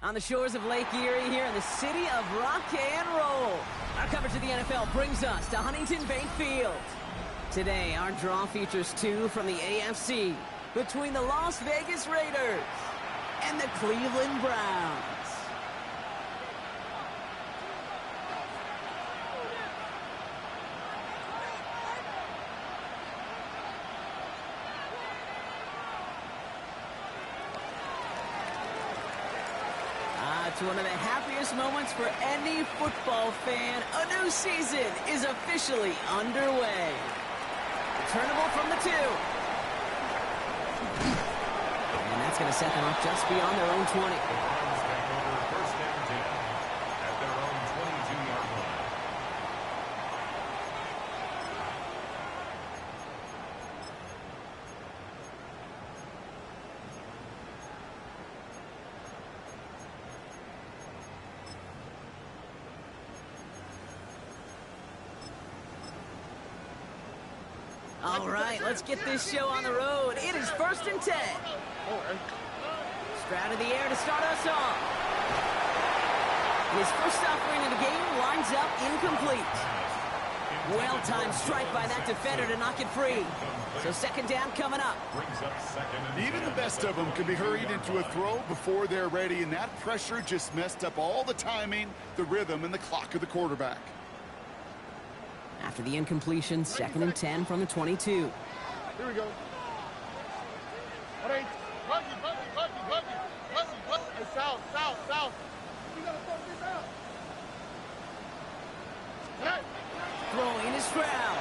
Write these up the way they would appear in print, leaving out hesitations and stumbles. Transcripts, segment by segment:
On the shores of Lake Erie here in the city of rock and roll. Our coverage of the NFL brings us to Huntington Bank Field. Today, our draw features two from the AFC between the Las Vegas Raiders and the Cleveland Browns. It's one of the happiest moments for any football fan. A new season is officially underway. Returnable from the 2. And that's going to set them up just beyond their own 20. First and 10 at their own 22-yard line. All right, let's get this show on the road. It is first and 10. Stroud in the air to start us off. His first offering of the game lines up incomplete. Well-timed strike by that defender to knock it free. So second down coming up. Even the best of them can be hurried into a throw before they're ready, and that pressure just messed up all the timing, the rhythm, and the clock of the quarterback. After the incompletion, second and 10 from the 22. Here we go. All right. South. You gotta throw this out. Throwing is Stroud.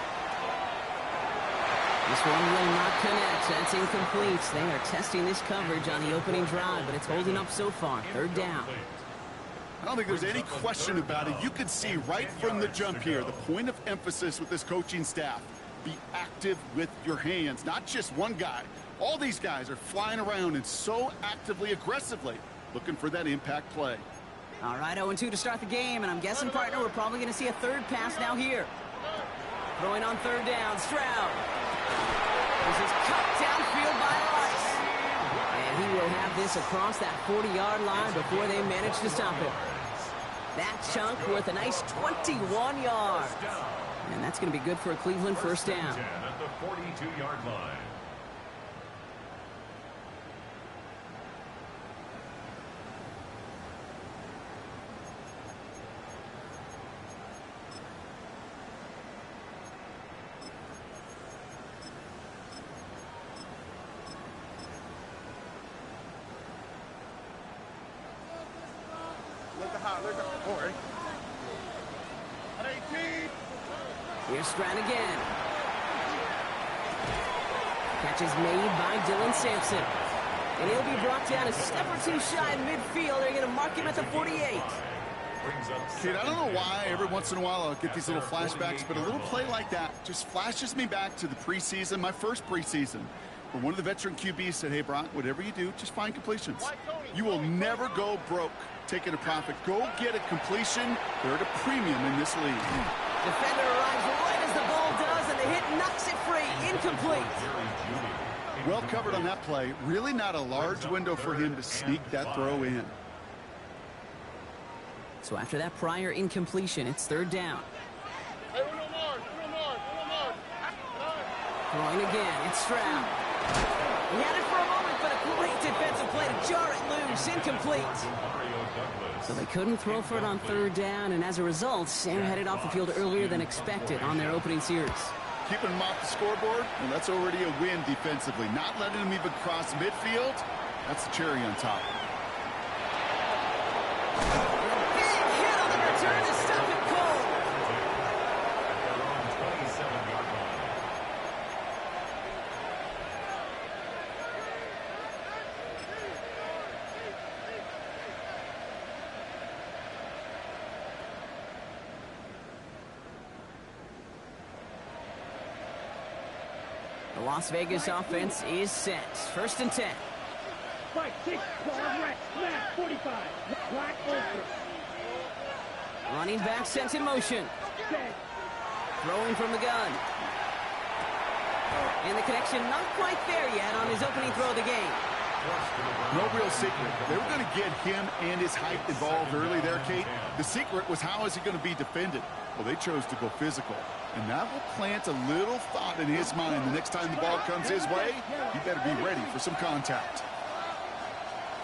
This one will not connect. That's incomplete. They are testing this coverage on the opening drive, but it's holding up so far. Third down. I don't think there's any question about it. You could see right from the jump here, the point of emphasis with this coaching staff. Be active with your hands, not just one guy. All these guys are flying around and so actively, aggressively looking for that impact play. All right, 0-2 to start the game, and I'm guessing, partner, we're probably going to see a third pass now here. Throwing on third down, Stroud. This is cut downfield by Rice. And he will have this across that 40-yard line before they manage to stop it. That chunk worth a nice 21 yards. And that's going to be good for a Cleveland first down. 10 at the 42-yard line. Here's Stroud again. Catch is made by Dylan Sampson. And he'll be brought down a step or two shy in midfield. They're going to mark him at the 48. Kid, I don't know why every once in a while I'll get these little flashbacks, but a little play like that just flashes me back to the preseason, my first preseason, where one of the veteran QBs said, hey, Brock, whatever you do, just find completions. You will never go broke taking a profit. Go get a completion. They're at a premium in this league. Defender arrives right as the ball does, and the hit knocks it free. Incomplete. Well covered on that play. Really not a large window for him to sneak that throw in. So after that prior incompletion, it's third down. Hey, uno more. Throwing again, it's Stroud. He had it for a moment, but a great defensive play to jar it loose. Incomplete. So they couldn't throw for it on third down, and as a result, Sam headed off the field earlier than expected on their opening series. Keeping him off the scoreboard, well, that's already a win defensively. Not letting him even cross midfield, that's the cherry on top. Big hit on the return to stop it cold. The Las Vegas offense is set. First and 10. Fight, 6, ball, Rex, Matt, 45, Black Ultra. Running back sent in motion. Set. Throwing from the gun. And the connection not quite there yet on his opening throw of the game. No real secret. They were going to get him and his height involved early there, Kate. The secret was, how is he going to be defended? Well, they chose to go physical. And that will plant a little thought in his mind. The next time the ball comes his way, he better be ready for some contact.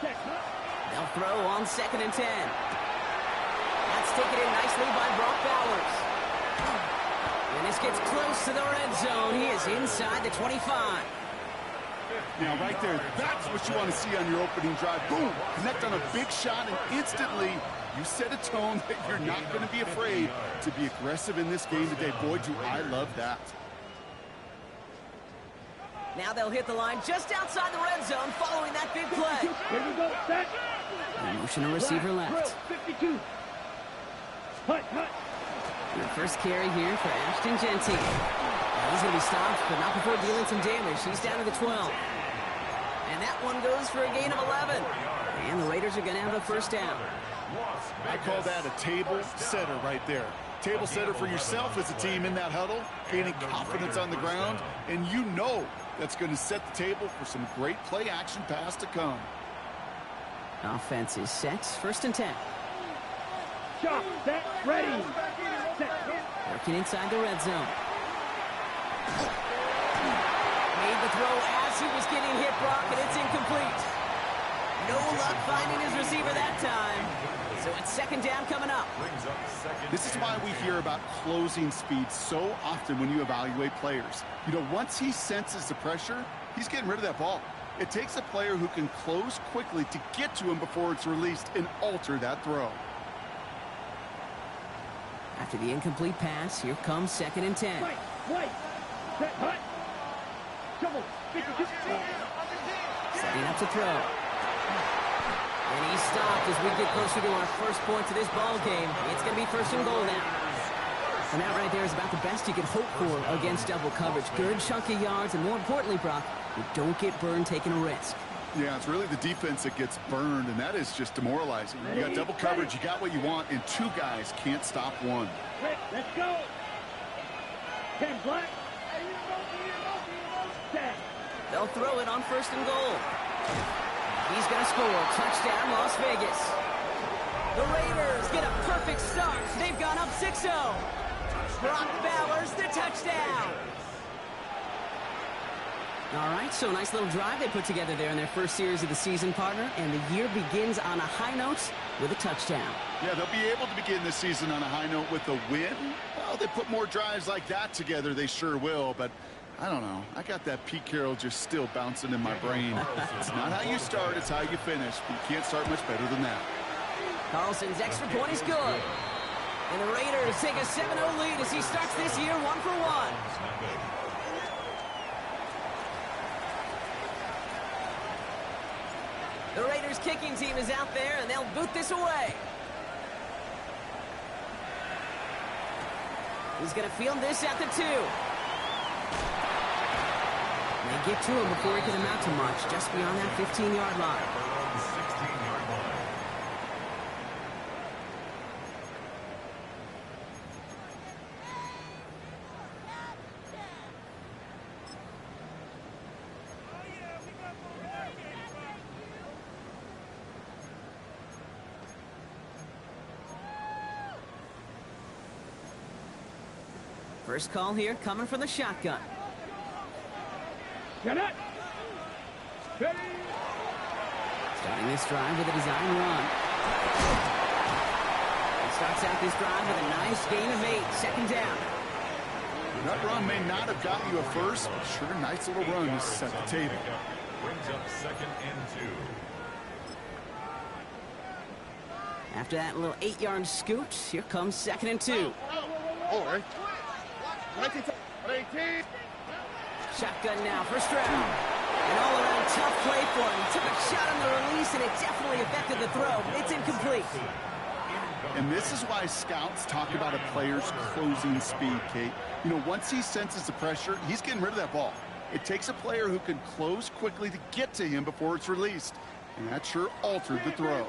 They'll throw on 2nd and 10. That's taken in nicely by Brock Bowers. And this gets close to the red zone. He is inside the 25. Now, right there, that's what you want to see on your opening drive. Boom! Connect on a big shot, and instantly you set a tone that you're not going to be afraid to be aggressive in this game today. Boy, do I love that. Now they'll hit the line just outside the red zone following that big play. Here we go, set. Motion a receiver left. 52. Hut. Your first carry here for Ashton Genty. He's going to be stopped, but not before dealing some damage. He's down to the 12. And that one goes for a gain of 11. And the Raiders are going to have a first down. I call that a table setter right there. Table setter for yourself as a team in that huddle, gaining confidence on the ground, and you know that's going to set the table for some great play action pass to come. Offense is set. 1st and 10. Shot, set, ready. Set. Working inside the red zone. Made the throw as he was getting hit, Brock, and it's incomplete. No luck finding his receiver that time. So it's 2nd down coming up. This is why we hear about closing speed so often when you evaluate players. You know, once he senses the pressure, he's getting rid of that ball. It takes a player who can close quickly to get to him before it's released and alter that throw. After the incomplete pass, here comes 2nd and 10. Right. Set, hut. Double. 52. Setting up to throw. And he's stopped as we get closer to our first point to this ball game. It's going to be 1st and goal now. And that right there is about the best you could hope for against double coverage. Good chunk of yards, and more importantly, Brock, you don't get burned taking a risk. Yeah, it's really the defense that gets burned, and that is just demoralizing. You got double coverage, you got what you want, and 2 guys can't stop one. Let's go. 10 black. Set. They'll throw it on 1st and goal. He's going to score. Touchdown, Las Vegas. The Raiders get a perfect start. They've gone up 6-0. Brock Bowers, the touchdown. All right, so nice little drive they put together there in their first series of the season, partner, and the year begins on a high note with a touchdown. Yeah, they'll be able to begin this season on a high note with a win. Well, they put more drives like that together, they sure will, but I don't know. I got that Pete Carroll just still bouncing in my brain. It's not how you start, it's how you finish. But you can't start much better than that. Carlson's extra point is good. And the Raiders take a 7-0 lead as he starts this year 1 for 1. The Raiders kicking team is out there, and they'll boot this away. He's going to field this at the 2. They get to him before he can amount to much, just beyond that 15-yard line. First call here coming from the shotgun. Get it. Starting this drive with a design run. He starts out this drive with a nice gain of 8. 2nd down. That run may not have gotten you a first, but sure, nice little run to set the table. Brings up 2nd and 2. After that little 8-yard scoot, here comes 2nd and 2. All right. 19. Shotgun now for Stroud. An all-around tough play for him. He took a shot on the release, and it definitely affected the throw. It's incomplete. And this is why scouts talk about a player's closing speed, Kate. You know, once he senses the pressure, he's getting rid of that ball. It takes a player who can close quickly to get to him before it's released. And that sure altered the throw.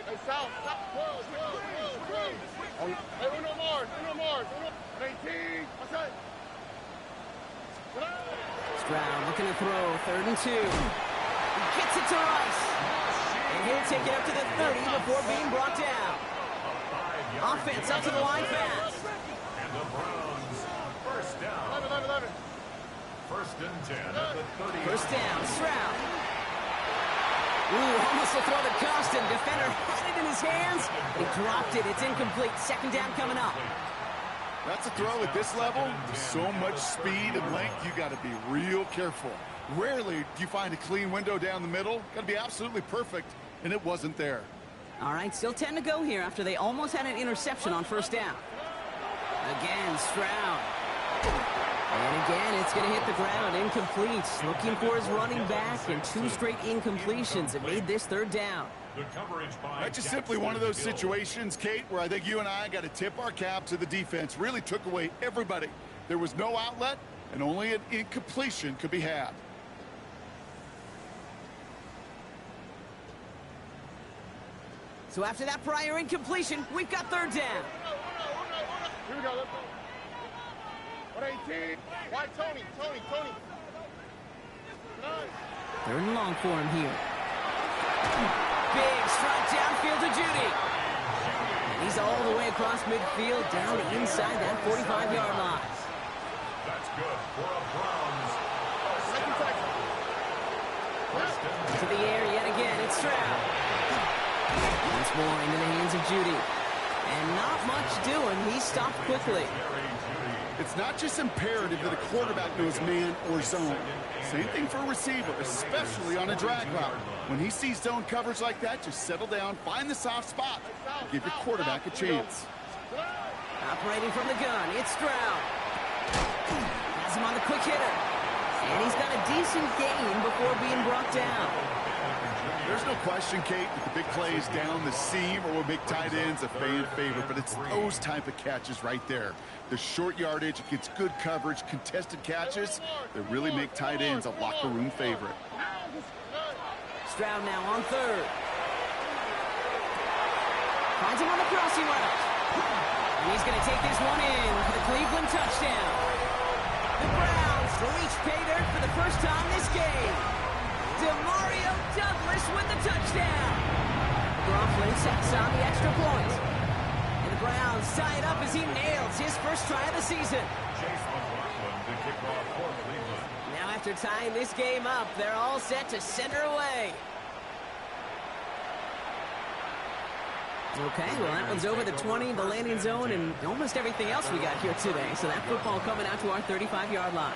Hey, South, stop. Hey, uno more. 19. Stroud looking to throw, 3rd and 2. He gets it to Rice. And he'll take it up to the 30 before being brought down. Offense up to the line fast. And the Browns, first down. 11. 1st and 10 at the 30. First down, Stroud. Ooh, almost a throw that cost him. Defender had it in his hands. He dropped it. It's incomplete. 2nd down coming up. That's a throw at this level. With so much speed and length, you got to be real careful. Rarely do you find a clean window down the middle. Got to be absolutely perfect, and it wasn't there. All right, still 10 to go here after they almost had an interception on 1st down. Again, Stroud. And again, it's going to hit the ground. Incomplete. Looking for his running back, and 2 straight incompletions. It made this 3rd down. The coverage by That's just simply one of those situations, Kate, where I think you and I got to tip our cap to the defense. Really took away everybody. There was no outlet, and only an incompletion could be had. So after that prior incompletion, we've got 3rd down. Here we go. 118. Why Tony? 3rd and long for him here. Big strike downfield to Judy. And he's all the way across midfield, down inside that 45-yard line. That's good for a Browns. To the air yet again, it's Stroud. Once more into the hands of Judy. And not much doing. He stopped quickly. It's not just imperative that a quarterback knows man or zone. Same thing for a receiver, especially on a drag route. When he sees zone coverage like that, just settle down, find the soft spot, and give your quarterback a chance. Operating from the gun, it's Stroud. Has him on the quick hitter. And he's got a decent gain before being brought down. There's no question, Kate, that the big plays down the seam or will make tight ends a fan favorite, but it's those type of catches right there. The short yardage against good coverage, contested catches that really make tight ends a locker room favorite. Stroud now on 3rd. Finds him on the crossing route. And he's going to take this one in for the Cleveland touchdown. The Browns reach pay dirt for the first time this game. Demario Douglas with the touchdown. Grofflin sets on the extra point. And the Browns tie it up as he nails his first try of the season. Chase McLaughlin to kick off for Cleveland. Now after tying this game up, they're all set to send her away. Okay, well that one's over the 20, the landing zone, and almost everything else we got here today. So that football coming out to our 35-yard line.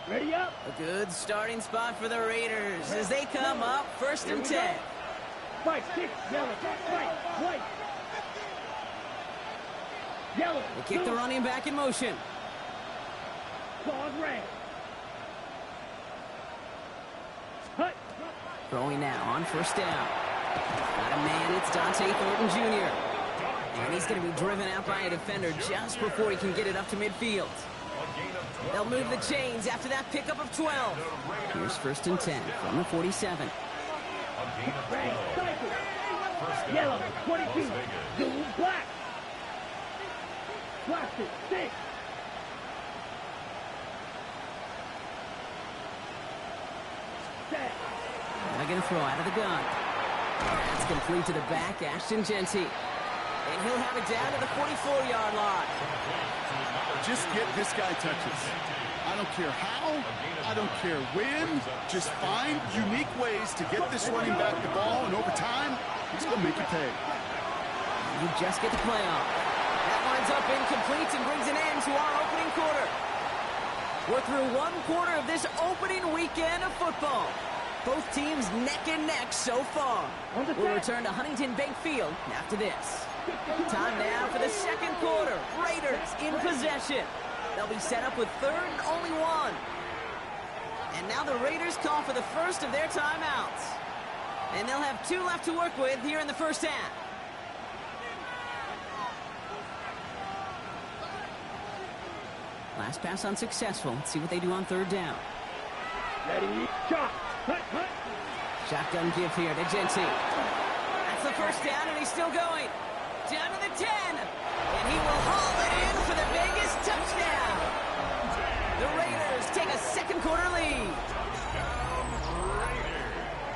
Ready up. A good starting spot for the Raiders as they come up 1st and 10. Fight, 6, yellow, right, white. Yellow. They kick the running back in motion. Claws red. Hut. Throwing now on 1st down. Got a man, it's Dante Thornton Jr. And he's going to be driven out by a defender just before he can get it up to midfield. They'll move the chains after that pickup of 12. Here's 1st and 10 from the 47. Red, cycle. Yellow, 22. Blue, black. Plastic, 6. Set. They're going to throw out of the gun. That's complete to the back, Ashton Genty. And he'll have it down to the 44-yard line. Just get this guy touches. I don't care how, I don't care when. Just find unique ways to get this running back the ball, and over time, he's going to make you pay. You just get the play off. That winds up incomplete and brings an end to our opening quarter. We're through one quarter of this opening weekend of football. Both teams neck and neck so far. We'll return to Huntington Bank Field after this. Time now for the second quarter. Raiders in possession. They'll be set up with 3rd and only 1. And now the Raiders call for the first of their timeouts. And they'll have 2 left to work with here in the first half. Last pass unsuccessful. Let's see what they do on 3rd down. Ready, shot. Hut, hut. Shotgun give here to Genti. That's the first down, and he's still going. Down to the 10. And he will haul it in for the Vegas touchdown. The Raiders take a second quarter lead.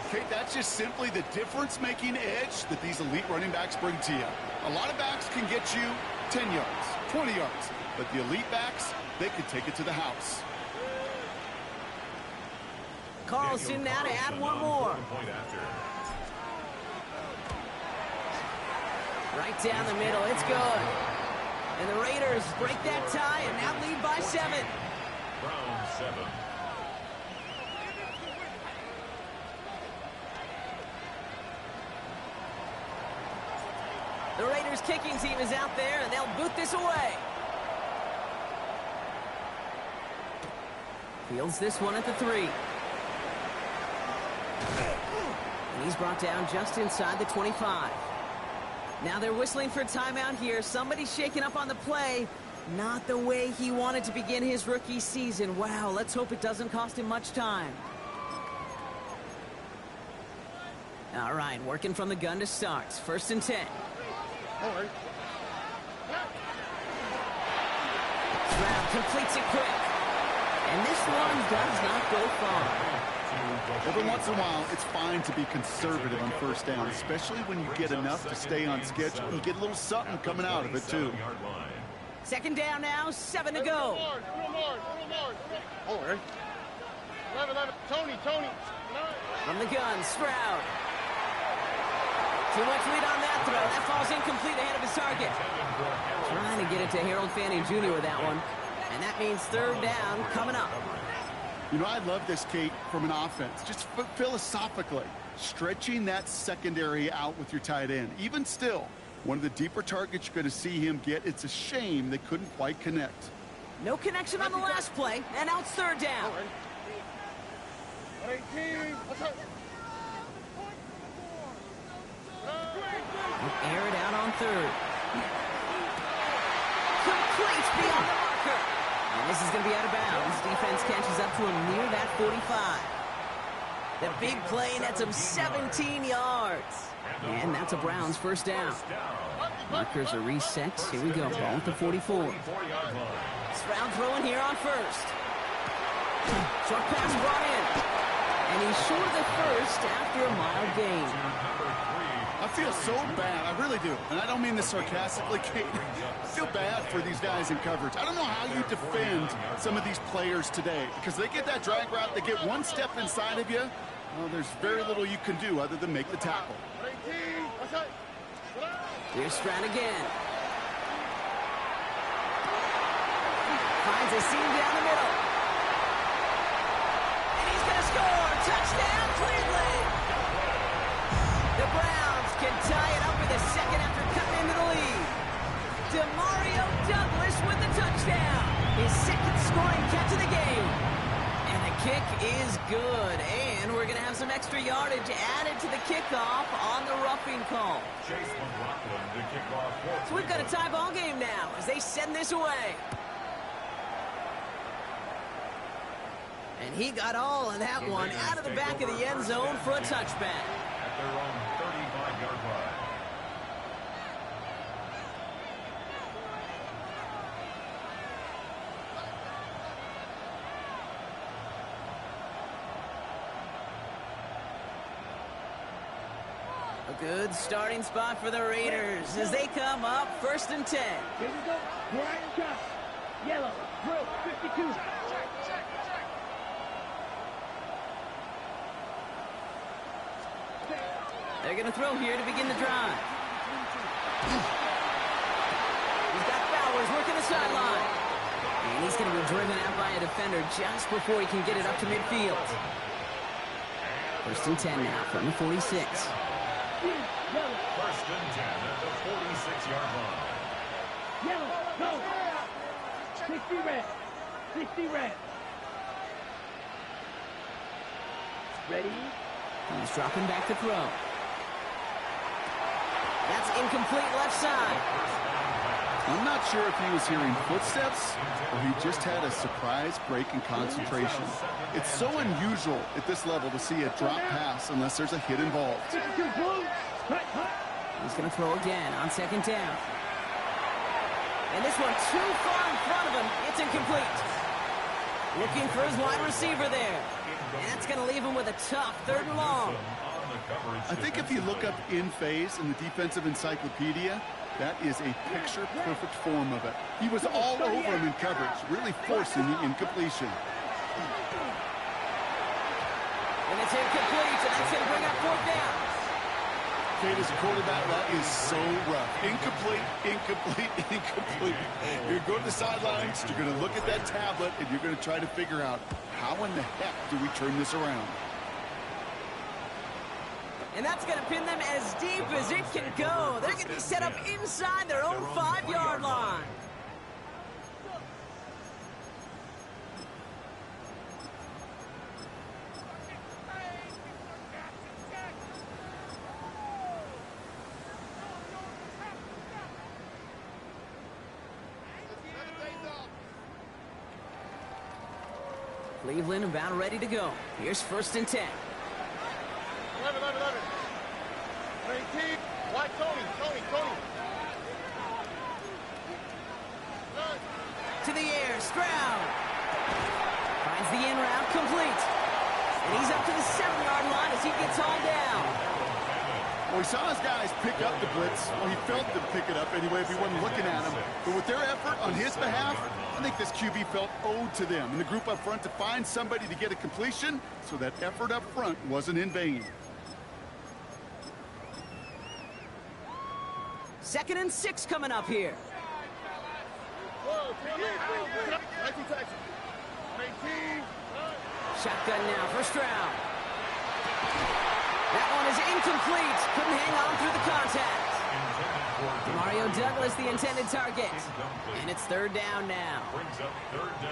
Kate, that's just simply the difference-making edge that these elite running backs bring to you. A lot of backs can get you 10 yards, 20 yards, but the elite backs, they can take it to the house. Carlson now to add one more. Right down the middle, it's good. And the Raiders break that tie and now lead by 7. Browns 7. The Raiders kicking team is out there, and they'll boot this away. Fields this one at the 3. And he's brought down just inside the 25. Now they're whistling for timeout here. Somebody's shaking up on the play. Not the way he wanted to begin his rookie season. Wow, let's hope it doesn't cost him much time. All right, working from the gun to start. 1st and 10. Stroud completes it quick. And this one does not go far. Every once in a while, it's fine to be conservative on 1st down, especially when you get enough to stay on schedule. You get a little something coming out of it, too. 2nd down now, 7 to go. All right. 11. Tony. From the gun, Stroud. Too much lead on that throw. That falls incomplete ahead of his target. Trying to get it to Harold Fanning Jr. with that one. And that means 3rd down coming up. You know, I love this, Kate, from an offense. Just philosophically, stretching that secondary out with your tight end. Even still, one of the deeper targets you're going to see him get. It's a shame they couldn't quite connect. No connection on the last play, and now it's 3rd down. 18. Air it out on 3rd. Complete beyond the marker. And this is going to be out of bounds. Defense catches up to him near that 45. The big play nets him 17 yards. And that's a Browns 1st down. Markers are reset. Here we go. Ball at the 44. Stroud throwing here on 1st. Short pass brought in. And he's short of the 1st after a mild gain. I feel so bad. I really do. And I don't mean this sarcastically, Kate. I feel bad for these guys in coverage. I don't know how you defend some of these players today because they get that drag route, they get one step inside of you. Well, there's very little you can do other than make the tackle. Here's Stroud again. Finds a seam down the middle. And he's going to score. Touchdown, Cleveland. The Browns can tie it up with a 2nd after cutting into the lead. Demario Douglas with the touchdown. His 2nd scoring catch of the game. And the kick is good. And we're going to have some extra yardage added to the kickoff on the roughing call. So we've got a tie ball game now as they send this away. And he got all of that one out of the back of the end zone for a touchback. At their own 35-yard line. A good starting spot for the Raiders as they come up 1st and 10. Here we go. Brian Chuck. Yellow. Drill. 52. They're going to throw here to begin the drive. He's got Bowers working the sideline. And he's going to be driven out by a defender just before he can get it up to midfield. 1st and 10 now from the 46. 1st and 10 at the 46-yard line. Yellow. Go. 60 red. 60 red. Ready? He's dropping back to throw. That's incomplete left side. I'm not sure if he was hearing footsteps or he just had a surprise break in concentration. It's so unusual at this level to see a drop pass unless there's a hit involved. He's going to throw again on second down. And this one too far in front of him. It's incomplete. Looking for his wide receiver there. And that's going to leave him with a tough 3rd and long. I think if you look up in phase in the defensive encyclopedia, that is a picture-perfect form of it. He was all over him in coverage, really forcing the incompletion. And it's incomplete, and that's going to bring up 4th down. Kate, as a quarterback, that is so rough. Incomplete, incomplete, incomplete. You're going to go to the sidelines, you're going to look at that tablet, and you're going to try to figure out how in the heck do we turn this around. And that's going to pin them as deep as it can go. They're going to be set up inside their own 5-yard line. Cleveland about ready to go. Here's 1st and 10. 11. 19. Why Tony? To the air, Stroud. Finds the in route, complete. And he's up to the 7-yard line as he gets hauled down. Well, he saw his guys pick up the blitz. Well, he felt them pick it up anyway if he wasn't looking at him. But with their effort on his behalf, I think this QB felt owed to them and the group up front to find somebody to get a completion, so that effort up front wasn't in vain. 2nd and 6 coming up here. Shotgun now for Stroud. That one is incomplete. Couldn't hang on through the contact. Mario Douglas, the intended target. And it's 3rd down now.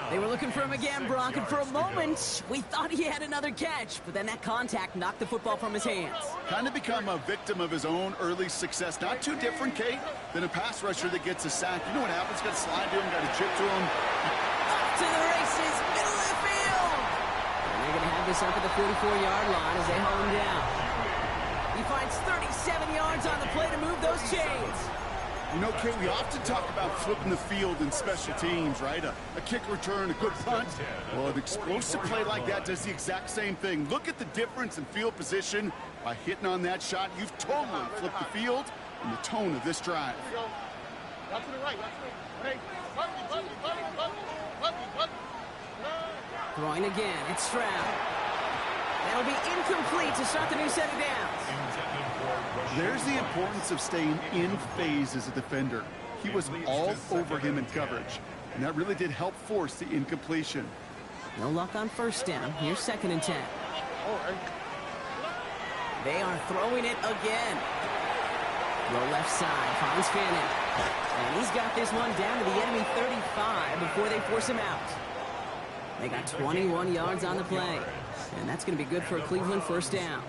They were looking for him again, Brock, and for a moment, we thought he had another catch, but then that contact knocked the football from his hands. Kind of become a victim of his own early success. Not too different, Kate, than a pass rusher that gets a sack. You know what happens? Got to slide to him, got to chip to him. Up to the races, middle of the field. And they're going to have this up at the 44-yard line as they haul him down. He finds 37 yards on the play to move those chains. You know, Kate, we often talk about flipping the field in special teams, right? A kick return, a good punt. Well, an explosive play like that does the exact same thing. Look at the difference in field position. By hitting on that shot, you've totally flipped the field and the tone of this drive. That's to the right. Hey, Throwing again, it's Stroud. That'll be incomplete to start the new set of downs. There's the importance of staying in phase as a defender. He was all over him in coverage, and that really did help force the incompletion. No luck on 1st down. Here's 2nd and 10. They are throwing it again. Low left side, finds Fannin. And he's got this one down to the enemy 35 before they force him out. They got 21 yards on the play. And that's going to be good for a Cleveland 1st down.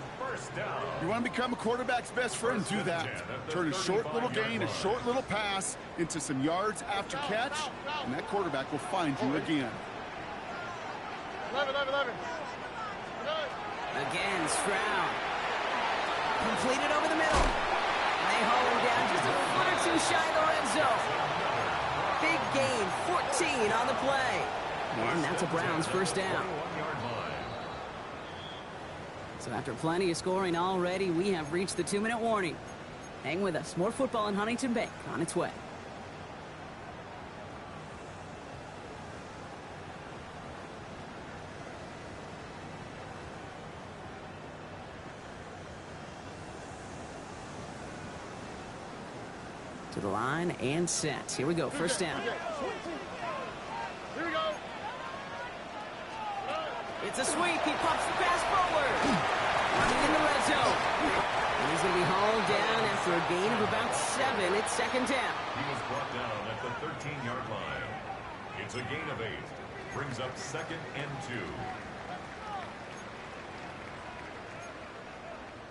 You want to become a quarterback's best friend, do that. Turn a short little gain, a short little pass into some yards after catch, and that quarterback will find you again. 11. Again, Stroud. Completed over the middle. And they haul him down just a foot or two shy of the red zone. Big gain, 14 on the play. And that's a Browns 1st down. So after plenty of scoring already, we have reached the 2-minute warning. Hang with us. More football in Huntington Bank on its way. To the line and set. Here we go. 1st down. Here we go. It's a sweep. He pops the pass forward. Running in the red zone. And he's going to be hauled down after a gain of about 7. It's 2nd down. He was brought down at the 13-yard line. It's a gain of 8. Brings up 2nd and 2.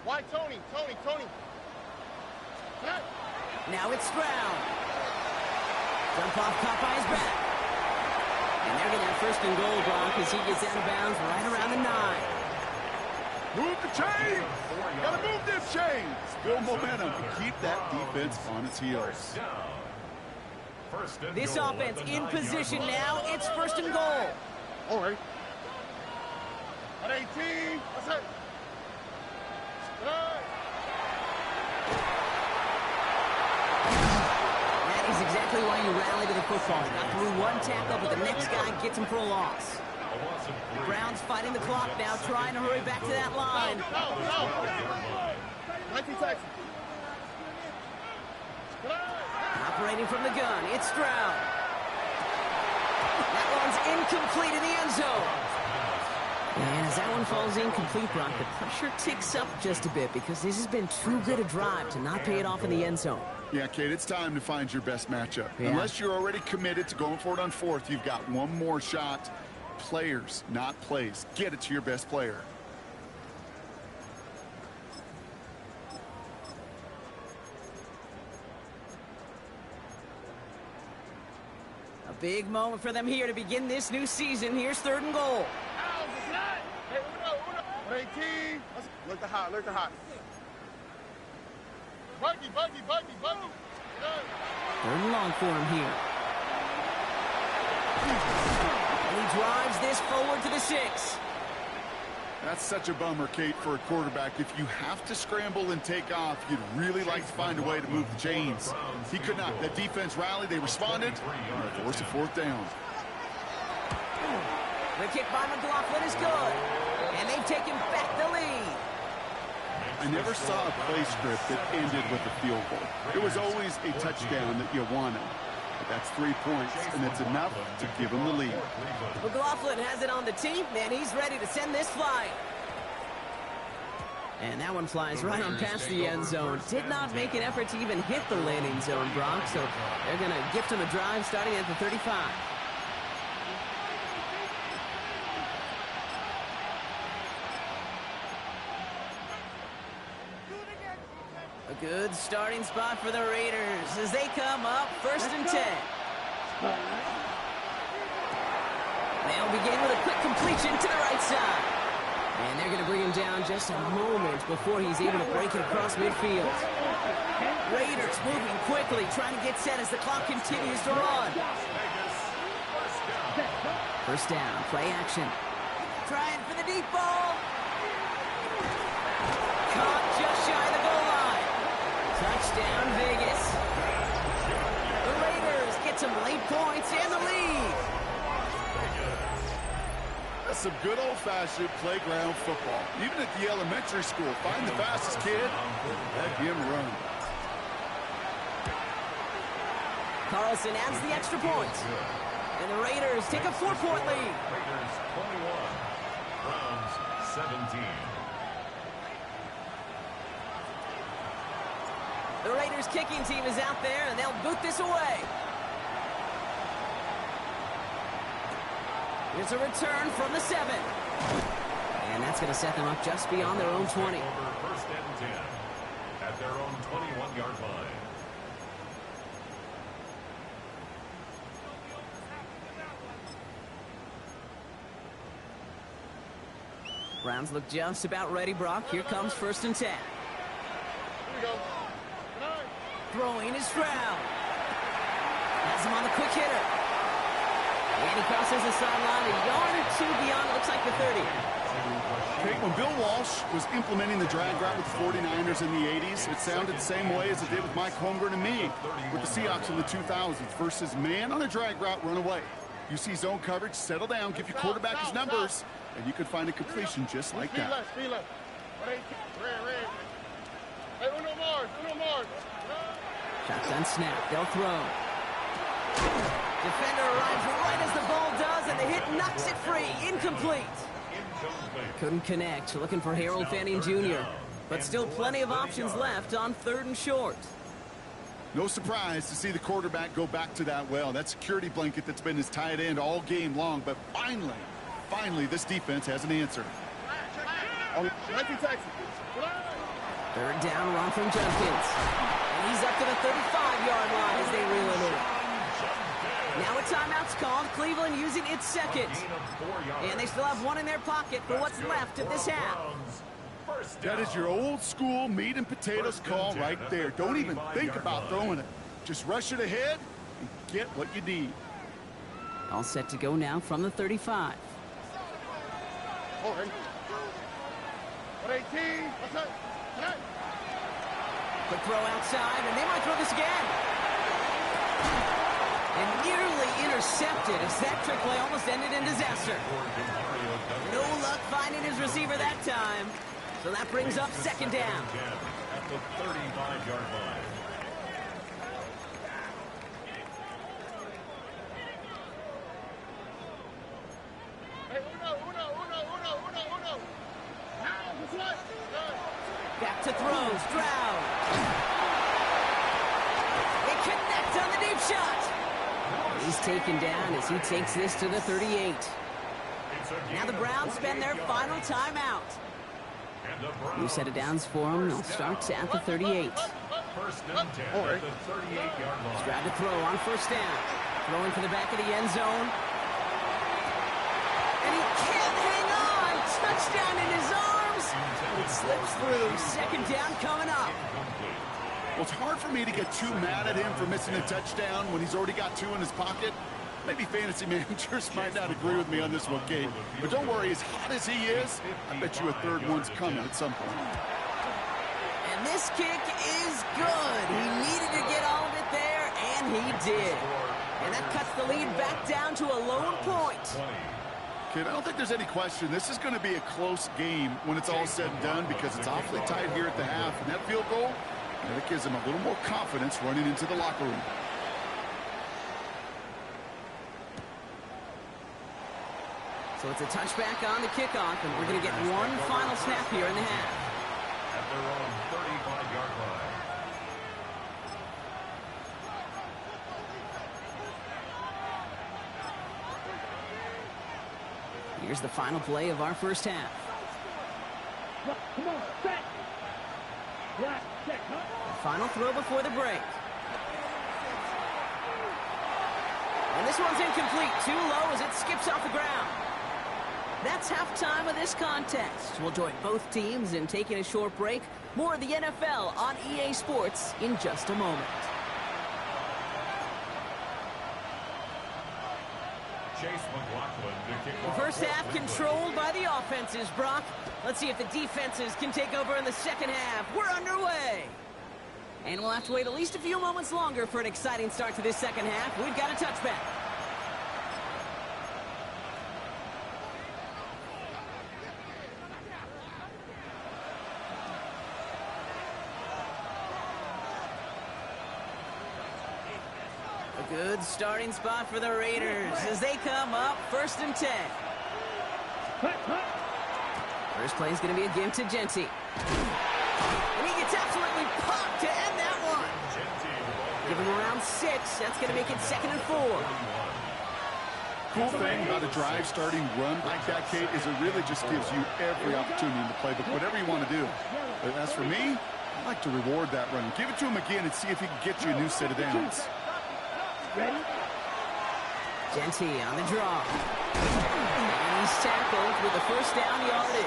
Why Tony? Now it's Stroud. Jump off caught by his back. And they're going to have first and goal, Brock, as he gets out of bounds right around the 9. Move the chains! Gotta move them chains! Build momentum and keep that defense on its heels. This offense in position now. It's first and goal. All right. At 18. That's it. That is exactly why you rally to the football. Got through one tackle, but the next guy gets him for a loss. The Browns fighting the clock now, trying to hurry back to that line. Operating from the gun, it's Stroud. That one's incomplete in the end zone. And as that one falls incomplete, Brock, the pressure ticks up just a bit because this has been too good a drive to not pay it off in the end zone. Yeah, Kate, it's time to find your best matchup. Yeah. Unless you're already committed to going for it on fourth, you've got one more shot. Players, not plays. Get it to your best player. A big moment for them here to begin this new season. Here's third and goal. Hey, Uno. 18. Look the hot, look the hot. Buggy. Third and long for him here. And he drives this forward to the 6. That's such a bummer, Kate, for a quarterback. If you have to scramble and take off, you'd really like to find a way to move the chains. He could not. That defense rallied. They responded. And forced a fourth down. The kick by McLaughlin is good. And they've taken back the lead. I never saw a play script that ended with a field goal. It was always a touchdown that you wanted. But that's 3 points, and it's enough to give him the lead. McLaughlin has it on the tee, and he's ready to send this flying. And that one flies right on past the end zone. Did not make an effort to even hit the landing zone, Brock, so they're going to gift him a drive starting at the 35. A good starting spot for the Raiders as they come up first and 10. They'll begin with a quick completion to the right side. And they're going to bring him down just a moment before he's able to break it across midfield. Raiders moving quickly, trying to get set as the clock continues to run. First down, play action. Trying for the deep ball. Caught just shy of the goal line. Touchdown, Vegas. The Raiders get some late points and the lead. That's some good old-fashioned playground football. Even at the elementary school, find the fastest kid, let him run. Carlson adds the extra point. And the Raiders take a 4-point lead. Raiders 21, Browns 17. The Raiders kicking team is out there, and they'll boot this away. Here's a return from the 7. And that's going to set them up just beyond their own 20. Over first and 10 at their own 21-yard line. Browns look just about ready, Brock. Here comes first and 10. Here we go. Throwing is Stroud. Has him on the quick hitter. And he crosses the sideline a yard or two beyond, it looks like the 30. Kate, when Bill Walsh was implementing the drag route with the 49ers in the 80s, it sounded the same way as it did with Mike Holmgren and me with the Seahawks in the 2000s versus man on a drag route, run away. You see zone coverage, settle down, give your quarterback his numbers, and you can find a completion just like that. Speed left. Red. Hey, Uno Mars. Shotgun snap, they'll throw. Defender arrives right as the ball does, and the hit knocks it free. Incomplete. Couldn't connect. Looking for Harold Fanning Jr. But still plenty of options left on 3rd and short. No surprise to see the quarterback go back to that well. That security blanket that's been his tight end all game long. But finally, this defense has an answer. 3rd down run from Judkins. And he's up to the 35-yard line as they reel him in. Now a timeout's called. Cleveland using its second. And they still have one in their pocket for what's left of this half. That is your old school meat and potatoes call right there. Don't even think about throwing it. Just rush it ahead and get what you need. All set to go now from the 35. Hold it. 118. What's up? Quick throw outside, and they might throw this again. And nearly intercepted as that trick play almost ended in disaster. No luck finding his receiver that time. So that brings up second down. At the 35-yard line. Back to throws. Stroud. They connect on the deep shot. He's taken down as he takes this to the 38. Now the Browns spend their final timeout. New set of downs for them. They'll start at the 38. First and 10 at the 38-yard line. Stroud to throw on first down. Throwing for the back of the end zone. And he can't hang on. Touchdown in his arms. It slips through. Second down coming up. Well, it's hard for me to get too mad at him for missing a touchdown when he's already got two in his pocket. Maybe fantasy managers might not agree with me on this one, Kate. But don't worry, as hot as he is, I bet you a third one's coming at some point. And this kick is good. He needed to get all of it there, and he did. And that cuts the lead back down to a lone point. Kid, I don't think there's any question. This is going to be a close game when it's all said and done because it's awfully tight here at the half. And that field goal, that gives him a little more confidence running into the locker room. So it's a touchback on the kickoff, and we're going to get one final snap here in the half. At their own 35-yard line. Here's the final play of our first half. Come on, set. Last check, huh? The final throw before the break. And this one's incomplete. Too low as it skips off the ground. That's halftime of this contest. We'll join both teams in taking a short break. More of the NFL on EA Sports in just a moment. Chase McLaughlin to kick The off first half Cleveland. controlled by the offenses, Brock. Let's see if the defenses can take over in the second half. We're underway. And we'll have to wait at least a few moments longer for an exciting start to this second half. We've got a touchback. A good starting spot for the Raiders as they come up first and 10. First play is going to be a give to Genty. And he gets absolutely popped to end that one. Give him around 6. That's going to make it second and 4. Cool thing about a drive starting run like that, Kate, is it really just gives you every opportunity in the playbook, whatever you want to do. But as for me, I like to reward that run. Give it to him again and see if he can get you a new set of downs. Ready? Genty on the draw. And he's tackled with a first down yardage.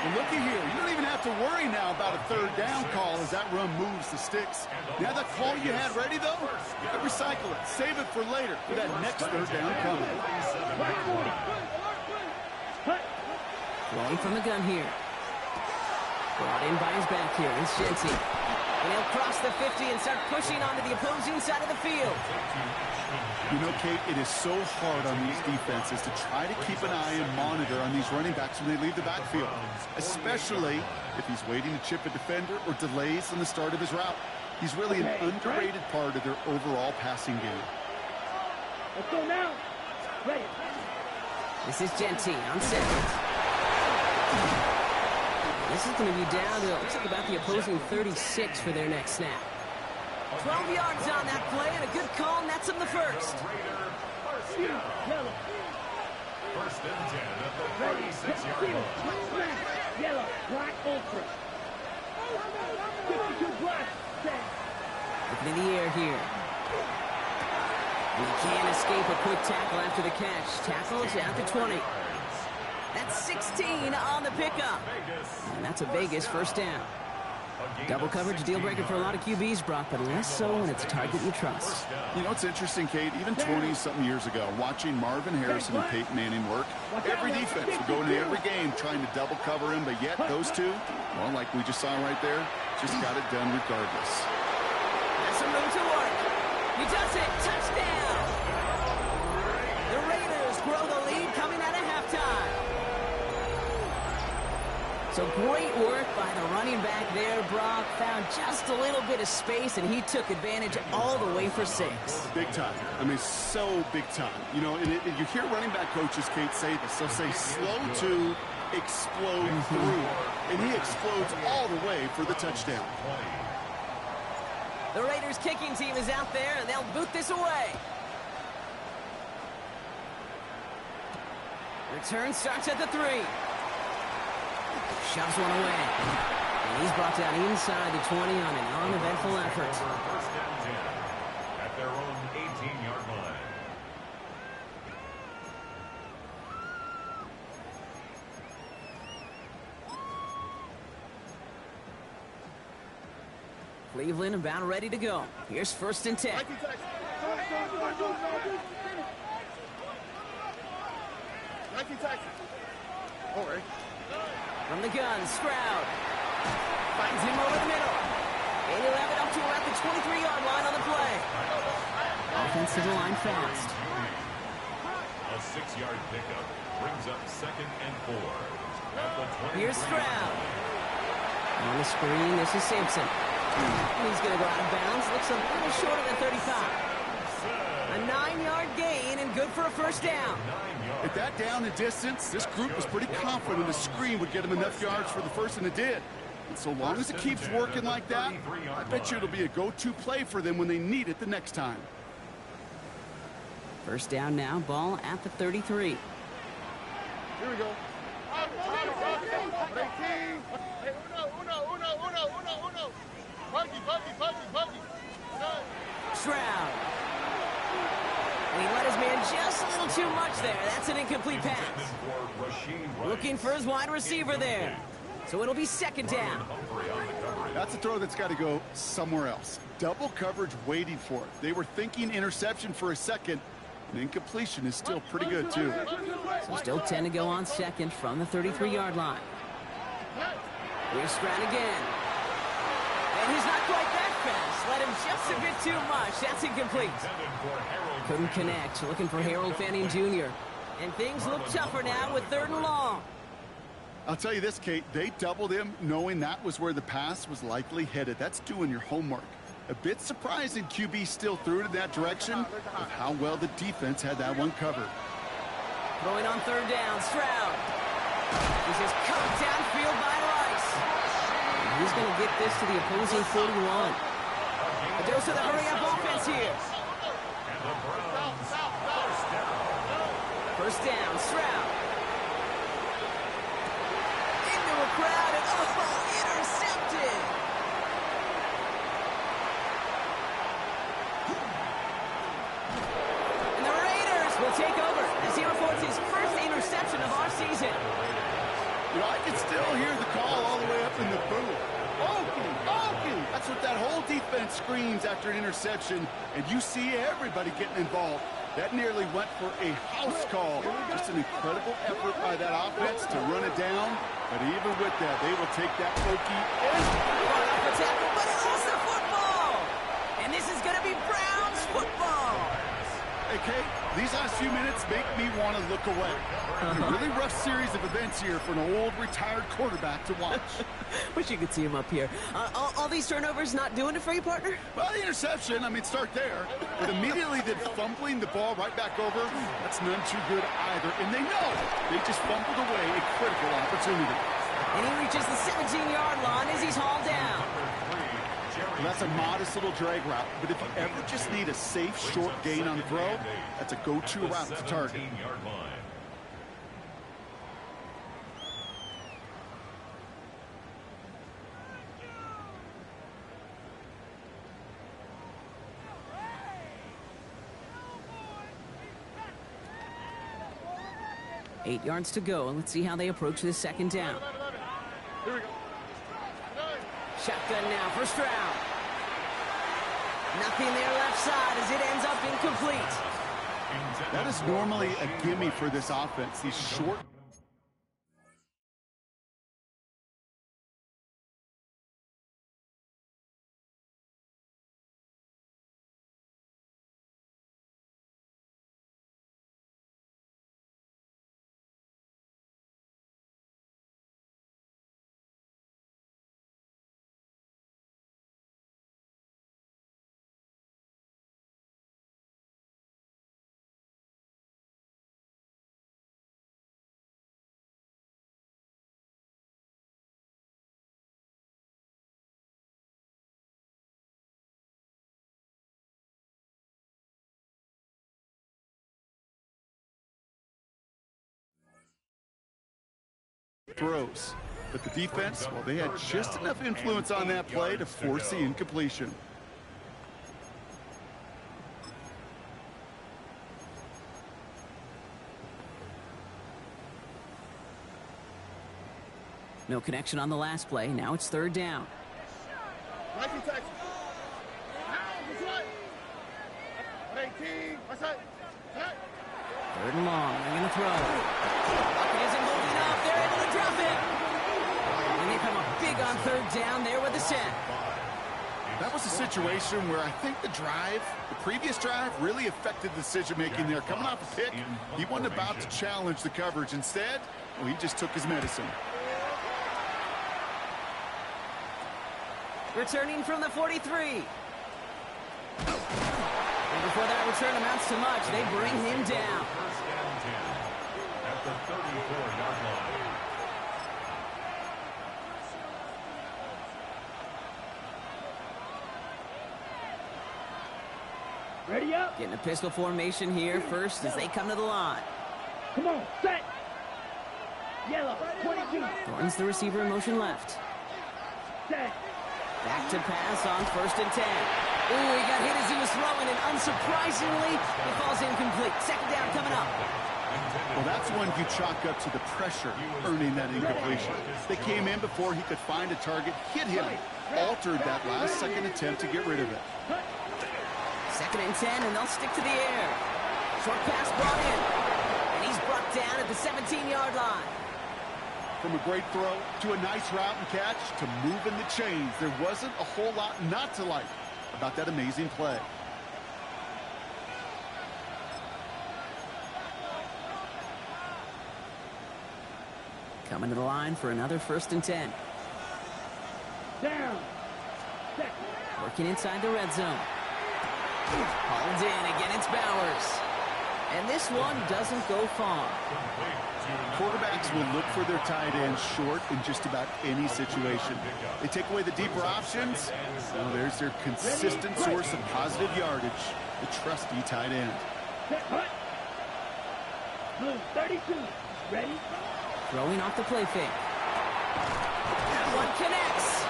Well, looky here. You don't even have to worry now about a third down call as that run moves the sticks. Now that call you had ready, though, recycle it. Save it for later for that next third down coming. Throwing from the gun here. Brought in by his back here. It's Genty. And he'll cross the 50 and start pushing onto the opposing side of the field. You know, Kate, it is so hard on these defenses to try to keep an eye and monitor on these running backs when they leave the backfield, especially if he's waiting to chip a defender or delays in the start of his route. He's really an underrated part of their overall passing game. Let's go now. Ready. This is Genty on second. This is going to be down to, looks like about the opposing 36 for their next snap. 12 yards on that play, and a good call nets him the first. Yellow. First and 10 at the 36-yard line. Yellow. Black ultra. 52 black. Looking in the air here. He can't escape a quick tackle after the catch. Tackles at the 20. That's 16 on the pickup. And that's a Vegas first down. Double coverage, deal breaker for a lot of QBs, Brock, but less so when it's a target you trust. You know, it's interesting, Kate, even 20-something years ago, watching Marvin Harrison and Peyton Manning work, every defense would go into every game trying to double cover him, but yet those two, well, like we just saw right there, just got it done regardless. That's some room to work. He does it. Touchdown. The Raiders grow the lead coming out of halftime. So great work by the running back there, Brock. Found just a little bit of space, and he took advantage all the way for 6. Big time. I mean, so big time. You know, and you hear running back coaches, Kate, say this. They'll say slow to explode through. And he explodes all the way for the touchdown. The Raiders kicking team is out there, and they'll boot this away. Return starts at the 3. Shoves one away. And he's brought down inside the 20 on an uneventful effort. First down 10 at their own 18-yard line. Cleveland about ready to go. Here's 1st and 10. 19 taxes. All right. From the gun, Stroud. Finds him over the middle. And he'll have it up to about the 23-yard line on the play. Offensive line fast. A 6-yard pickup brings up 2nd and 4. At the 23. Here's Stroud. On the screen, this is Simpson. And he's going to go out of bounds. Looks a little shorter than 35. A 9-yard gain and good for a first down. At that down and distance, this group was pretty confident the screen would get him enough yards for the first, and it did. And so long as it keeps working like that, I bet you it'll be a go-to play for them when they need it the next time. First down now, ball at the 33. Here we go. 18. Hey, uno. Buggy. Stroud. And he let his man just a little too much there. That's an incomplete pass. Looking for his wide receiver there. So it'll be 2nd down. That's a throw that's got to go somewhere else. Double coverage waiting for it. They were thinking interception for a second. And incompletion is still pretty good, too. So still 10 to go on 2nd from the 33-yard line. Here's Stroud again. And he's not quite that fast. Let him just a bit too much. That's incomplete. Couldn't connect. Looking for Harold Fanning Jr. And things look tougher now with 3rd and long. I'll tell you this, Kate. They doubled him knowing that was where the pass was likely headed. That's doing your homework. A bit surprising QB still threw it in that direction with how well the defense had that one covered. Throwing on 3rd down, Stroud. This is cut downfield by Rice. And he's going to get this to the opposing 41. A dose of the hurry-up offense here. First down, Stroud. Into a crowd and intercepted. And the Raiders will take over as he reports his first interception of our season. You know, I can still hear the call all the way up in the booth. Okey. That's what that whole defense screams after an interception, and you see everybody getting involved. That nearly went for a house call. Just an incredible effort by that offense to run it down. But even with that, they will take that Okie. Brought up the tackle, but it's also football. And this is going to be Browns football. Hey, Kate, these last few minutes make me want to look away. A really rough series of events here for an old retired quarterback to watch. Wish you could see him up here. All these turnovers not doing it for you, partner? Well, the interception, I mean, start there. But immediately then fumbling the ball right back over, that's none too good either. And they know they just fumbled away a critical opportunity. And he reaches the 17-yard line as he's hauled down. Well, that's a modest little drag route. But if you ever just need a safe, short gain on the throw, that's a go-to route to target. 8 yards to go, and let's see how they approach this second down. Here we go. Shotgun now for Stroud. Nothing there left side as it ends up incomplete. That is normally a gimme for this offense. These short. Throws. But the defense, well, they had just enough influence on that play to force the incompletion. No connection on the last play. Now it's third down. Nike Texas. This way. 18. What's that? Third and long. They're going to throw. Bucket isn't moving up. They're able to drop it. And they come up big on third down there with the set. That was a situation where I think the previous drive, really affected decision-making there. Coming off a pick, he wasn't about to challenge the coverage. Instead, well, he just took his medicine. Returning from the 43. And before that return amounts to much, they bring him down. First down 10 at the 34-yard line. Ready up. Getting a pistol formation here first as they come to the line. Come on, set. Yellow, 22. Thornton's the receiver in motion left. Set. Back to pass on first and 10. Ooh, he got hit as he was throwing, and unsurprisingly, it falls incomplete. Second down coming up. Well, that's one you chalk up to the pressure earning that incompletion. They came in before he could find a target, hit him, altered that last-second attempt to get rid of it. Second and 10, and they'll stick to the air. Short pass brought in, and he's brought down at the 17-yard line. From a great throw to a nice route and catch to moving the chains, there wasn't a whole lot not to like about that amazing play. Coming to the line for another first and 10. Down. Set. Working inside the red zone. Hauled in, again it's Bowers. And this one doesn't go far. Quarterbacks will look for their tight end short in just about any situation. They take away the deeper options. Well, there's their consistent source of positive yardage, the trusty tight end. Set. Hut. Blue, 32. Ready? Throwing off the play fake. That one connects.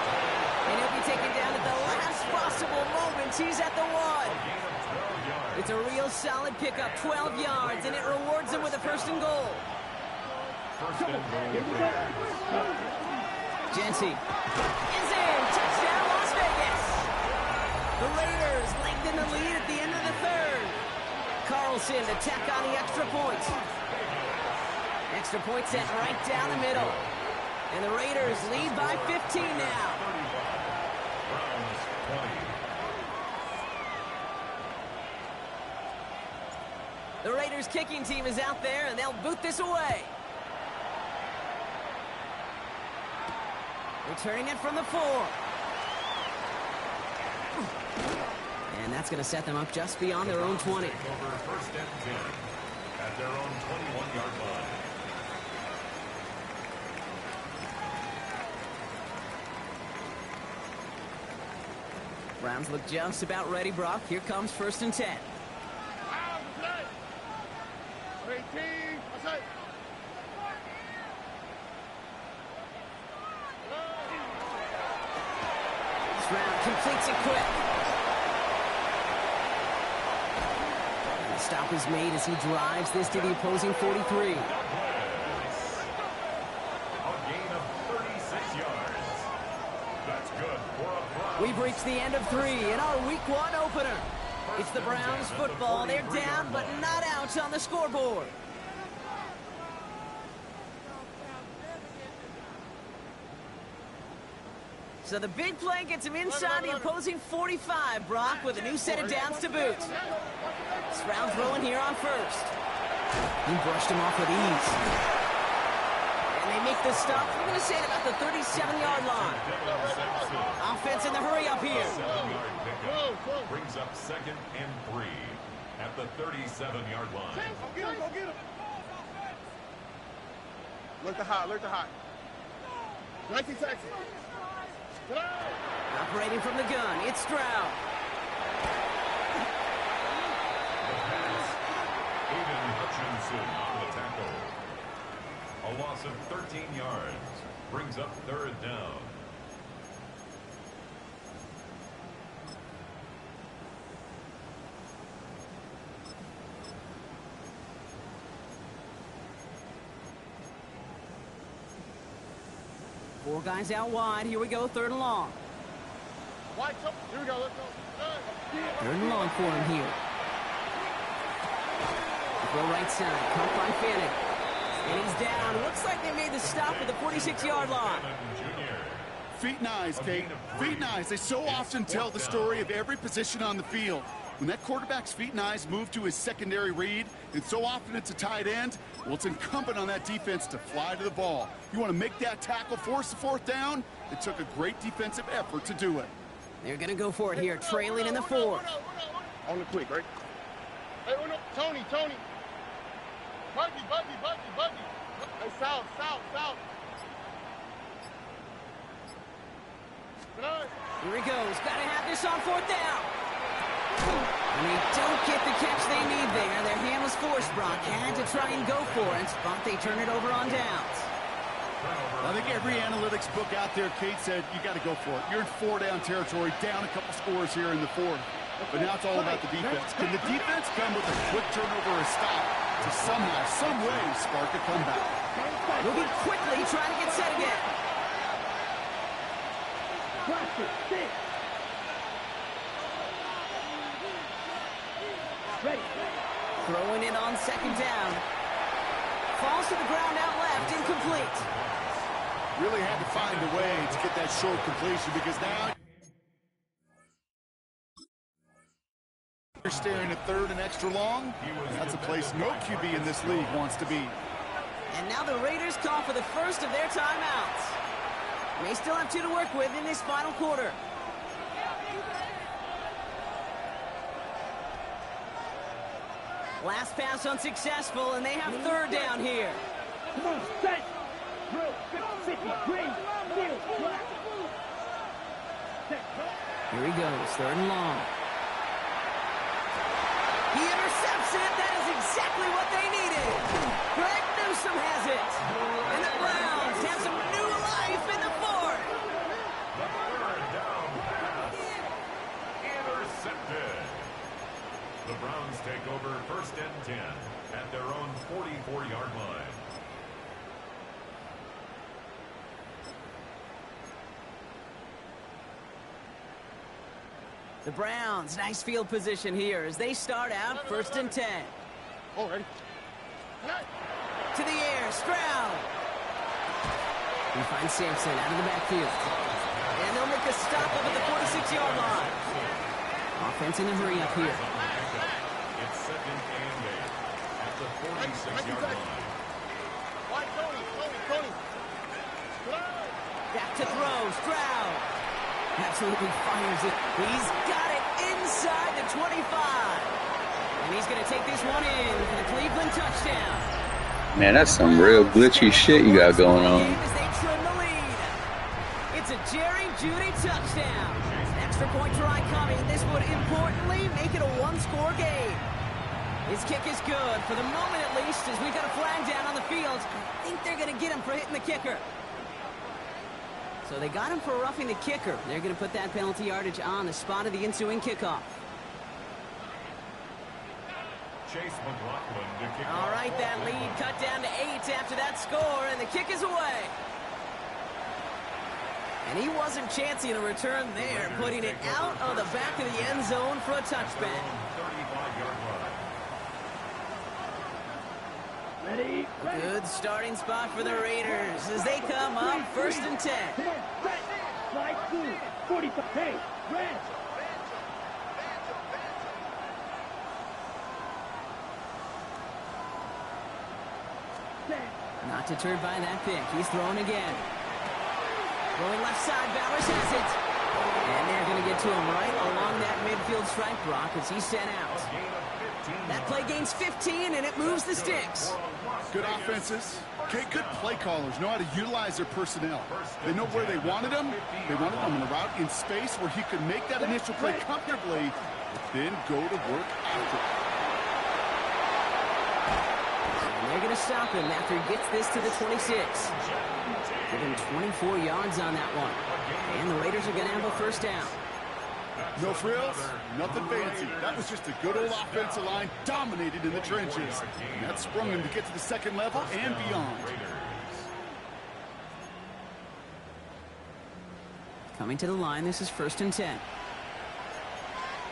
And he'll be taken down at the last possible moment. He's at the 1. It's a real solid pickup, 12 yards, and it rewards him with a first and goal. First and goal. Here we go. Jency is in. Touchdown, Las Vegas. The Raiders lengthen the lead at the end of the third. Carlson to tack on the extra point. Extra point set right down the middle. And the Raiders lead by 15 now. Browns 20. The Raiders kicking team is out there, and they'll boot this away. Returning it from the 4. And that's going to set them up just beyond their own 20. Over first and 10 at their own 21-yard line. Browns look just about ready, Brock. Here comes first and 10. 18. What's that? Stroud completes it quick. And the stop is made as he drives this to the opposing 43. reached the end of 3 in our Week 1 opener. It's the Browns football. They're down, but not out on the scoreboard. So the big play gets him inside the opposing 45, Brock, with a new set of downs to boot. Stroud throwing here on first. He brushed him off with ease. And they make the stop. We're going to say at about the 37-yard line. Offense in the hurry up here. 7-yard pickup brings up 2nd and 3 at the 37-yard line. Go get him, go get him. Look the hot, look the hot. 19 Texas. Operating from the gun, it's Stroud. Aiden Hutchinson on the tackle. A loss of 13 yards brings up 3rd down. Four guys out wide. Here we go, 3rd and long. Wide, here we go, let's go. 3rd and long for him here. Throw right side, caught by Fanning. And he's down. Looks like they made the stop at the 46-yard line. Feet and eyes, Kate. Feet and eyes. They so often tell the story of every position on the field. When that quarterback's feet and eyes move to his secondary read, and so often it's a tight end, well, it's incumbent on that defense to fly to the ball. You want to make that tackle, force the 4th down? It took a great defensive effort to do it. They're going to go for it here, trailing in the 4th. On the quick, right? Hey, Uno, Tony. Buggy. Hey, south. Here he goes. Got to have this on 4th down. And they don't get the catch they need there. Their hand was forced, Brock. Had to try and go for it, but they turn it over on downs. I think every analytics book out there, Kate, said you got to go for it. You're in 4-down territory, down a couple scores here in the 4th. But now it's all about the defense. Can the defense come with a quick turnover or stop to somehow, some way, spark a comeback? Moving quickly, trying to get set again. Ready. Throwing it on 2nd down. Falls to the ground out left, incomplete. Really had to find a way to get that short completion because now you're staring at 3rd and extra long. That's a place no QB in this league wants to be. And now the Raiders call for the first of their timeouts. They still have 2 to work with in this final quarter. Last pass unsuccessful, and they have 3rd down here. Come on, set. Drill, 50, green, field, black. Here he goes, 3rd and long. He intercepts it. That is exactly what they needed. Greg Newsome has it. And the Browns have some new life in the 4th. The 3rd down pass. Intercepted. The Browns take over 1st and 10 at their own 44-yard line. The Browns, nice field position here as they start out 1st and 10. Oh, ready. To the air, Stroud. He finds Sampson out of the backfield. And they'll make a stop up at the 46-yard line. Offense in a hurry up here. It's 2nd and 8 at the 46-yard line. Wide, Tony. Back to throw, Stroud. Absolutely fires it. He's got it inside the 25. And he's going to take this one in for the Cleveland touchdown. Man, that's some real glitchy shit you got going on. As they trim the lead. It's a Jerry Jeudy touchdown. Extra point try coming. This would importantly make it a 1-score game. His kick is good, for the moment at least, as we've got a flag down on the field. I think they're going to get him for hitting the kicker. So they got him for roughing the kicker. They're going to put that penalty yardage on the spot of the ensuing kickoff. Chase McLaughlin to kick All off. right, that lead cut down to 8 after that score, and the kick is away. And he wasn't chancing a return there, putting it out of the back of the end zone for a touchback. 35-yard line. Ready? Good starting spot for the Raiders as they come up 1st and 10. Come on, set. Slide through. 45. Hey, red. Not deterred by that pick. He's throwing again. Going left side. Bowers has it. And they're going to get to him right along that midfield stripe, Brock, as he's sent out. That play gains 15, and it moves the sticks. Good offenses. Okay, good play callers know how to utilize their personnel. They know where they wanted them. They wanted them on a route in space where he could make that initial play comfortably, but then go to work after it. They're going to stop him after he gets this to the 26. Give him 24 yards on that one. And the Raiders are going to have a first down. No frills, nothing fancy. That was just a good old offensive line dominated in the trenches. And that sprung him to get to the second level and beyond. Coming to the line, this is 1st and 10.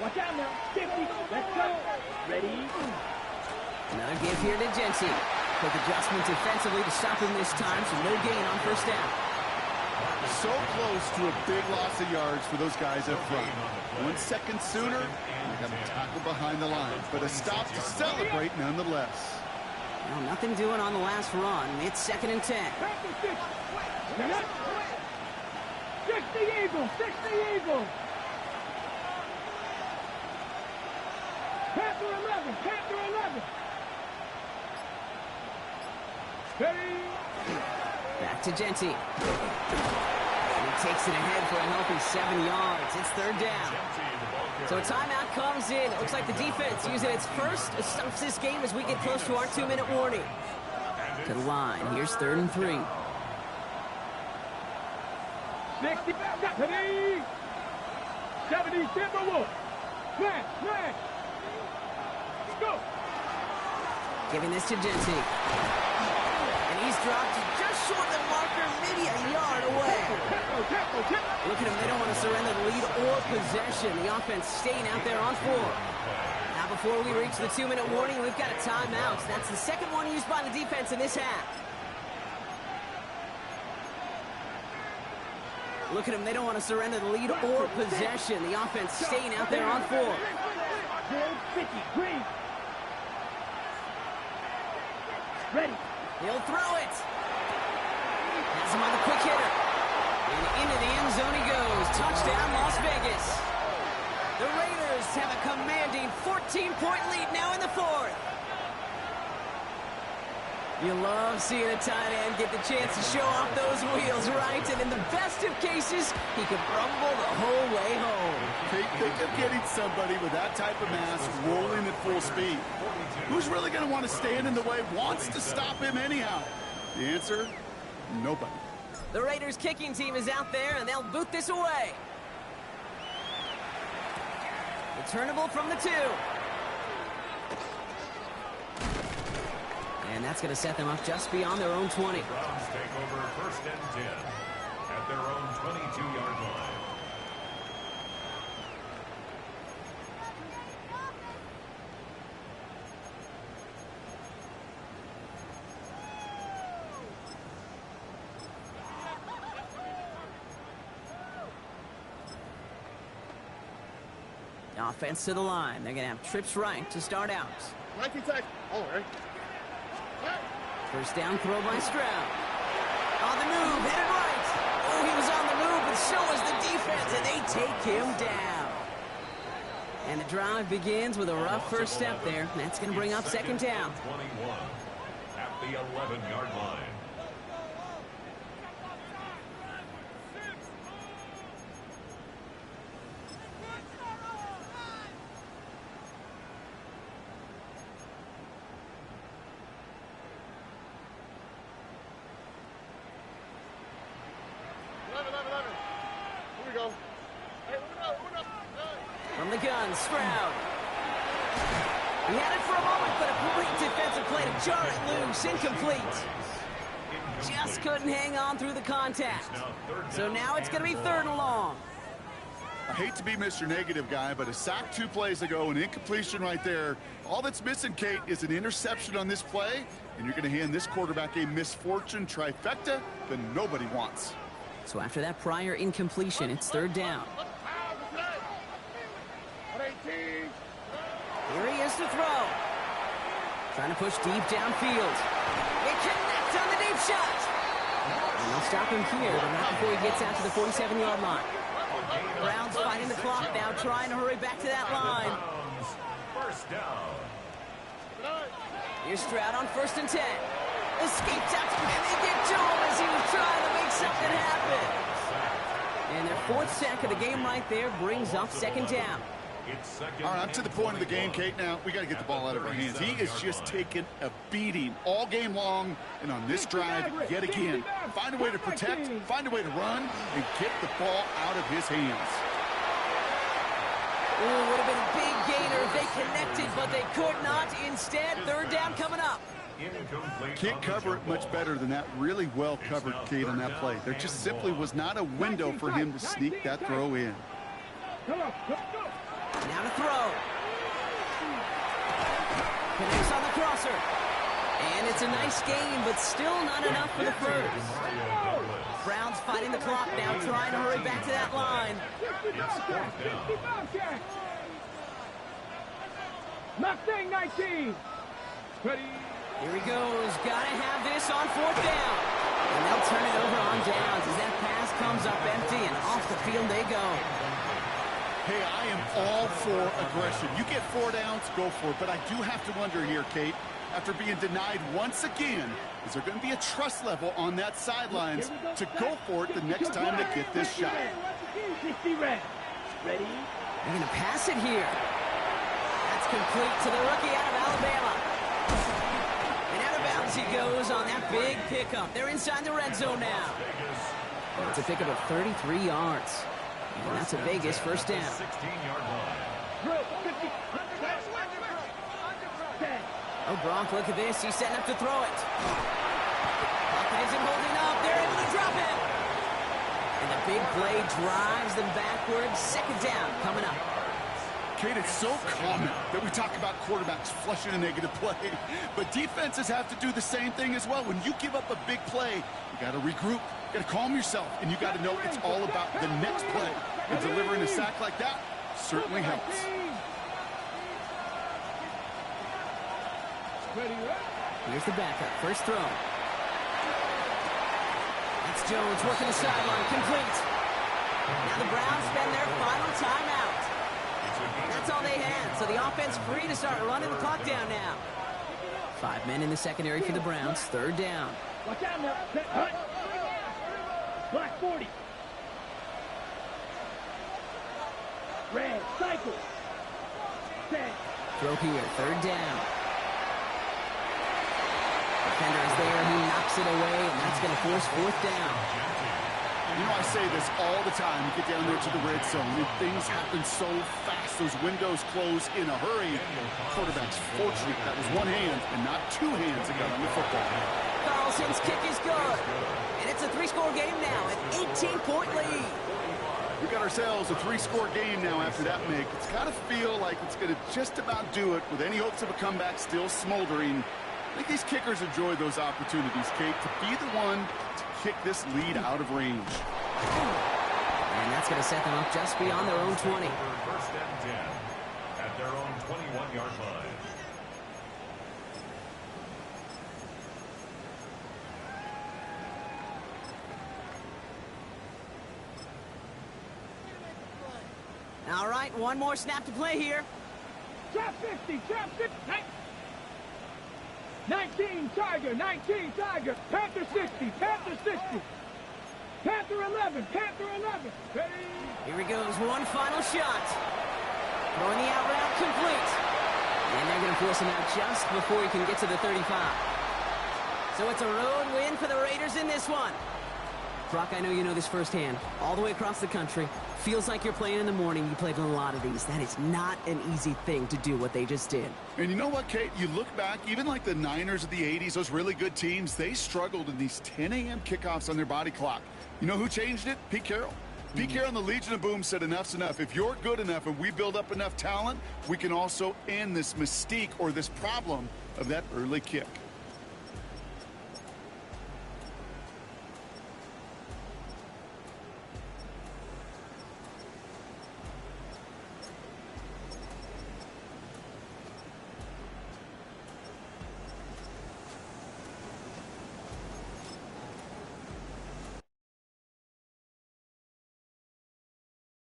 Watch out now. 50. Let's go. Ready? Another give here to Jency. Quick adjustment defensively to stop him this time, so no gain on first down. So close to a big loss of yards for those guys up front. 1 second sooner, they got a tackle behind the line, but a stop to celebrate nonetheless. Well, nothing doing on the last run. It's 2nd and 10. Fix the Eagle. Fix the Eagle. Panther 11. Panther 11. Hey. Back to Jency. And he takes it ahead for a healthy 7 yards. It's 3rd down. So a timeout comes in. It looks like the defense using its first stops this game as we get close to our 2-minute warning. To the line. Here's 3rd and 3. 60. 70. Timberwolves. Man. Let's go. Giving this to Jency. And he's dropped just short of the marker, maybe a yard away. Look at them, they don't want to surrender the lead or possession. The offense staying out there on 4. Now before we reach the 2-minute warning, we've got a timeout. That's the second one used by the defense in this half. Look at them, they don't want to surrender the lead or possession. The offense staying out there on 4. Green. Ready. He'll throw it. Has him on the quick hitter. And into the end zone he goes. Touchdown, Las Vegas. The Raiders have a commanding 14-point lead now in the 4th. You love seeing a tight end get the chance to show off those wheels, right? And in the best of cases, he could rumble the whole way home. Think of getting somebody with that type of mass rolling at full speed. Who's really going to want to stand in the way, wants to stop him anyhow? The answer, nobody. The Raiders kicking team is out there, and they'll boot this away. Returnable from the 2. And that's going to set them up just beyond their own 20. Browns take over 1st and 10 at their own 22-yard line. Offense to the line. They're going to have trips right to start out. 19 seconds. All right. First down throw by Stroud. On the move, headed right. Oh, he was on the move, but so was the defense, and they take him down. And the drive begins with a rough first step there. That's going to bring up 2nd down. 21 at the 11-yard line. From the gun, Stroud. He had it for a moment, but a great defensive play to jar it loose. Incomplete. just couldn't hang on through the contact. So now it's going to be 3rd and long. I hate to be Mr. Negative guy, but a sack 2 plays ago, an incompletion right there. All that's missing, Kate, is an interception on this play, and you're going to hand this quarterback a misfortune trifecta that nobody wants. So after that prior incompletion, it's 3rd down. Here he is to throw. Trying to push deep downfield. They connect on the deep shot. And they'll stop him here, but not before he gets out to the 47-yard line. Browns fighting the clock now, trying to hurry back to that line. First down. Here's Stroud on 1st and 10. Escapes out, and they get to him as he was trying to make something happen. And their 4th sack of the game right there brings up 2nd down. All right, I'm to the point of the game, Kate. Now, we got to get the ball out of our hands. He is just taking a beating all game long, and on this drive, yet again, find a way to protect, find a way to run, and get the ball out of his hands. Ooh, would have been a big gainer if they connected, but they could not. Instead, 3rd down coming up. Can't cover it much better than that. Really well covered, Kate, on that play. There just simply was not a window for him to sneak that throw in. Now to throw. Connects on the crosser. And it's a nice game, but still not enough for the 1st. Browns fighting the clock now, trying to hurry back to that line. Mustang 19. Ready. Here he goes. Gotta have this on 4th down. And they'll turn it over on downs as that pass comes up empty, and off the field they go. Hey, I am all for aggression. You get 4 downs, go for it. But I do have to wonder here, Kate, after being denied once again, is there going to be a trust level on that sidelines to go for it the next time they get this shot? Ready. They're going to pass it here. That's complete to the rookie out of Alabama. And out of bounds he goes on that big pickup. They're inside the red zone now. And it's a pickup of 33 yards. And that's a Vegas 1st down. 16-yard line. Oh, Gronk, look at this. He's setting up to throw it. Pocket isn't holding up. They're able to drop it. And the big play drives them backwards. 2nd down coming up. Kate, it's so common that we talk about quarterbacks flushing a negative play, but defenses have to do the same thing as well. When you give up a big play, you got to regroup, you got to calm yourself, and you got to know it's all about the next play. And delivering a sack like that certainly helps. Here's the backup. 1st throw. That's Jones working the sideline. Complete. Now the Browns spend their final timeout. That's all they had. So the offense free to start running the clock down now. 5 men in the secondary for the Browns. 3rd down. Watch out now. Black 40. Red, cycle. Set. Throw here. 3rd down. Defender is there. He knocks it away, and that's going to force 4th down. You know, I say this all the time. You get down there to the red zone, and things happen so fast. Those windows close in a hurry. Quarterback's fortunate that was one hand and not 2 hands that got on the football. Carlson's kick is good. And it's a 3-score game now, an 18-point lead. We got ourselves a 3-score game now after that make. It's got to feel like it's going to just about do it with any hopes of a comeback still smoldering. I think these kickers enjoy those opportunities, Kate, to be the one to kick this lead out of range. And that's going to set them up just beyond their own 20. 1st and 10 at their own 21-yard line. All right, one more snap to play here. Trap 50, trap 50. 19, Tiger, 19, Tiger. Panther 60, Panther 60. Panther 11, Panther 11. Ready? Here he goes, one final shot. Throwing the out route complete. And they're going to force him out just before he can get to the 35. So it's a road win for the Raiders in this one. Brock, I know you know this firsthand. All the way across the country. Feels like you're playing in the morning. You played in a lot of these. That is not an easy thing to do what they just did. And you know what, Kate? You look back, even like the Niners of the 80s, those really good teams, they struggled in these 10 a.m. kickoffs on their body clock. You know who changed it? Pete Carroll. Pete Carroll and the Legion of Boom said enough's enough. If you're good enough and we build up enough talent, we can also end this mystique or this problem of that early kick.